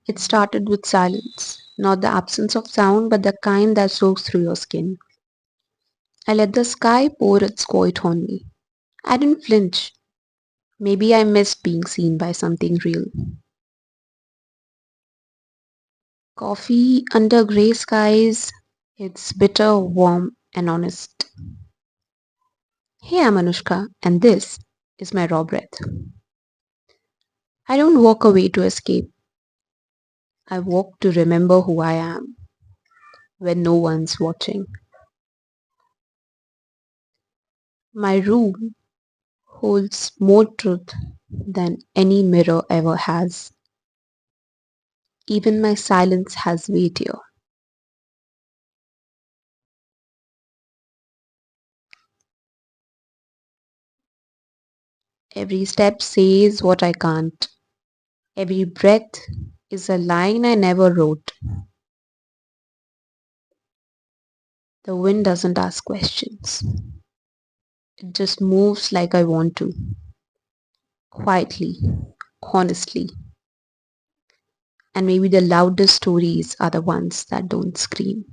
It started with silence, not the absence of sound, but the kind that soaks through your skin. I let the sky pour its quiet on me. I didn't flinch. Maybe I missed being seen by something real. Coffee under grey skies. It's bitter, warm, and honest. Hey, I'm Anushka, and this is my raw breath. I don't walk away to escape. I walk to remember who I am when no one's watching. My room holds more truth than any mirror ever has. Even my silence has weight here. Every step says what I can't. Every breath is a line I never wrote. The wind doesn't ask questions. It just moves like I want to, quietly, honestly. And maybe the loudest stories are the ones that don't scream.